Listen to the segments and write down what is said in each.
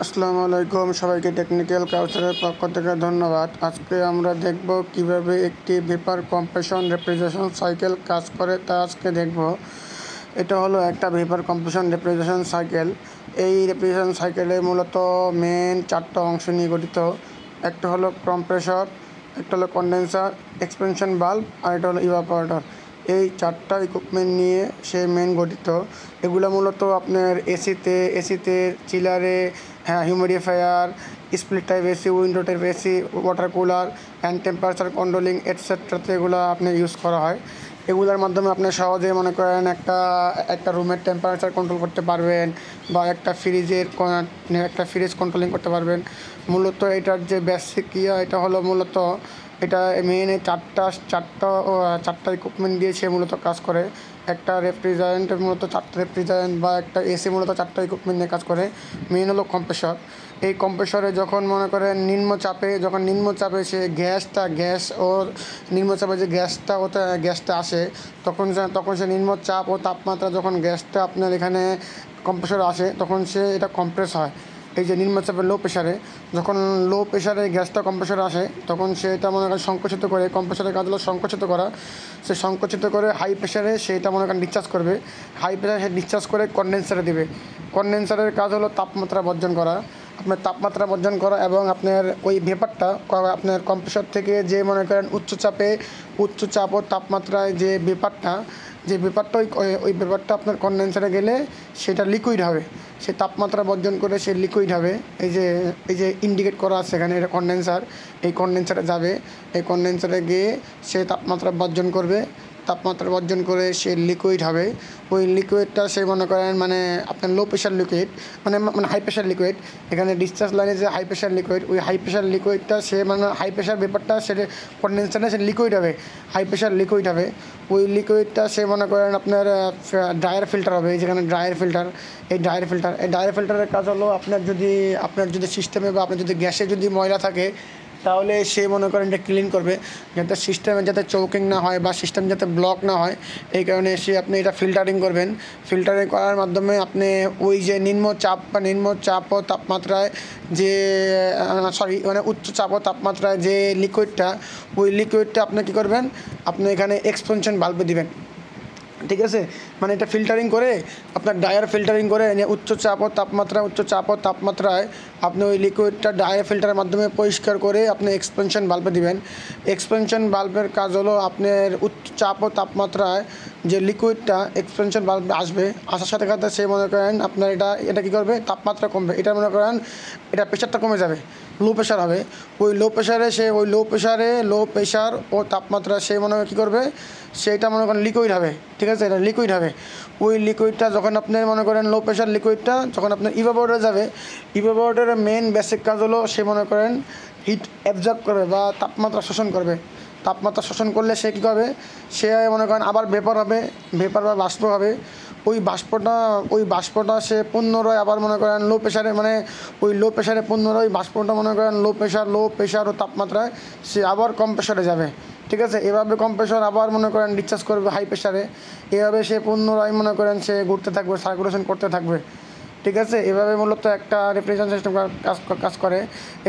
আসসালামু আলাইকুম সবাইকে টেকনিক্যাল কাউন্সিলের পক্ষ থেকে ধন্যবাদ। আজকে আমরা দেখব কিভাবে একটি ভেপার কম্প্রেশন রেফ্রিজারেশন সাইকেল কাজ করে তা আজকে দেখব। এটা হলো একটা ভেপার কম্প্রেশন রেফ্রিজারেশন সাইকেল। এই রেফ্রিজারেশন সাইকেলে মূলত মেন চারটা অংশ নিয়ে গঠিত। একটা হলো কম্প্রেসর, একটা হলো কন্ডেন্সার, এক্সপেনশন বাল্ব, আর এটা হলো ইভাপোরেটর। এই চারটা ইকুইপমেন্ট নিয়ে সে মেন গঠিত। এগুলো মূলত আপনার এসিতে চিলারে, humidifier, split type AC, window type AC, water cooler and temperature controlling এটসেট্রাতে এগুলো আপনি ইউজ করা হয়। এগুলোর মাধ্যমে আপনি সহজে মনে করেন একটা রুমের টেম্পারেচার কন্ট্রোল করতে পারবেন বা একটা ফ্রিজ কন্ট্রোলিং করতে পারবেন। মূলত এটার যে বেসিক এটা হলো মূলত এটা মেইন চারটা ইকুইপমেন্ট দিয়ে সে মূলত কাজ করে। একটা রেফ্রিজারেন্টের মূলত চারটা রেফ্রিজারেন্ট বা একটা এসি মূলত চারটা ইকুইপমেন্ট নিয়ে কাজ করে। মেইন হলো কম্প্রেসর। এই কম্প্রেসরে যখন মনে করেন নিম্নচাপে সে নিম্নচাপে যে গ্যাসটা আসে তখন সে নিম্নচাপ ও তাপমাত্রা যখন গ্যাসটা আপনার এখানে কম্প্রেসরে আসে তখন সে এটা কম্প্রেস হয়। এই যে নিম্নচাপে যখন লো প্রেশারে গ্যাসটা কম্প্রেসরে আসে তখন সে এটা মনে করেন সংকুচিত করে, কম্প্রেসরের কাজ হলো সংকুচিত করা। সে সংকুচিত করে হাই প্রেশারে সে এটা মনে করেন ডিসচার্জ করবে। হাই প্রেশারে সে ডিসচার্জ করে কনডেন্সারে দেবে। কনডেন্সারের কাজ হলো তাপমাত্রা বর্জন করা, এবং আপনার ওই ভেপারটা আপনার কম্প্রেসর থেকে যে মনে করেন উচ্চ চাপ ও তাপমাত্রায় যে ভেপারটা ওই ভেপারটা আপনার কনডেন্সারে গেলে সেটা লিকুইড হবে। সে তাপমাত্রা বর্জন করে সে লিকুইড হবে। এই যে ইন্ডিকেট করা আছে এখানে, এটা কনডেন্সার। এই কনডেন্সারে যাবে, এই কনডেন্সারে গিয়ে সে তাপমাত্রা বর্জন করে সে লিকুইড হবে। ওই লিকুইডটা সে মনে করেন মানে আপনার লো প্রেশার লিকুইড মানে হাই প্রেশার লিকুইড। এখানে ডিসচার্জ লাইনে যে হাই প্রেশার লিকুইড, ওই হাই প্রেশার লিকুইডটা সে মানে হাই প্রেশার ব্যাপারটা সে কনডেন্সারে সে লিকুইড হবে, হাই প্রেশার লিকুইড হবে। ওই লিকুইডটা সে মনে করেন আপনার ড্রায়ার ফিল্টার হবে। যেখানে ড্রায়ার ফিল্টারের কাজ হলো আপনার যদি সিস্টেমে বা আপনার যদি গ্যাসে যদি ময়লা থাকে তাহলে সে মনে করেন এটা ক্লিন করবে, যাতে সিস্টেমে যাতে চৌকিং না হয় বা সিস্টেম যাতে ব্লক না হয়। এই কারণে আপনি এটা ফিল্টারিং করবেন। ফিল্টারিং করার মাধ্যমে আপনি ওই যে নিম্নচাপ ও তাপমাত্রায় উচ্চ চাপ ও তাপমাত্রায় যে লিকুইডটা আপনি কী করবেন, আপনি এখানে এক্সপেনশন বাল্বে দিবেন। ঠিক আছে, মানে এটা ফিল্টারিং করে আপনার ডায়ার ফিল্টারিং করে উচ্চ চাপ ও তাপমাত্রায় আপনি ওই লিকুইডটা ডায়ার ফিল্টারের মাধ্যমে পরিষ্কার করে আপনি এক্সপেনশন বাল্বে দিবেন। এক্সপেনশন বাল্বের কাজ হলো আপনার উচ্চ চাপ ও তাপমাত্রায় যে লিকুইডটা এক্সপেনশন বাল্বে আসার সাথে সাথে সে মনে করেন আপনার এটা কী করবে, তাপমাত্রা কমবে। এটা মনে করেন এটা প্রেশারটা কমে যাবে, লো প্রেশার হবে। ওই লো প্রেশার ও তাপমাত্রা সে মনে কী করবে, সেটা মনে করেন লিকুইড হবে। ঠিক আছে, এটা লিকুইড হবে। ওই লিকুইডটা যখন আপনার মনে করেন লো প্রেশার লিকুইডটা যখন আপনার ইভাপোরেটরে যাবে, ইভাপোরেটরের মেন বেসিক কাজ হলো সে মনে করেন হিট অ্যাবজর্ব করবে বা তাপমাত্রা শোষণ করবে। তাপমাত্রা শোষণ করলে সে কী করবে, সে মনে করেন আবার ভেপার বা বাষ্প হবে। ওই বাষ্পটা সে পুনরায় আবার মনে করেন লো প্রেশারে পুনরায় বাষ্পটা মনে করেন লো প্রেশার ও তাপমাত্রায় সে আবার কম্প্রেসরে যাবে। ঠিক আছে, এভাবে কম্প্রেসর আবার মনে করেন ডিসচার্জ করবে হাই প্রেশারে। এভাবে সে পুনরায় মনে করেন সে ঘুরতে থাকবে, সার্কুলেশন করতে থাকবে। ঠিক আছে, এভাবে মূলত একটা রেফ্রিজারেশন সিস্টেম কাজ করে।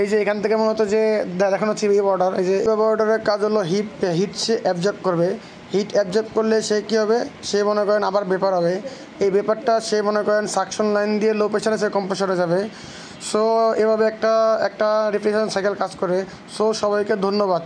এই যে এখান থেকে মূলত যে দেখানো হচ্ছে ইভাপোরেটরের কাজ হলো হিট সে অ্যাবজর্ব করবে। হিট অ্যাবজর্ব করলে সে কী হবে, সে মনে করেন আবার ভেপার হবে। এই ভেপারটা সে মনে করেন সাকশন লাইন দিয়ে লো প্রেশারে সে কম্প্রেসরে যাবে। সো এভাবে একটা রেফ্রিজারেশন সাইকেল কাজ করে। সো সবাইকে ধন্যবাদ।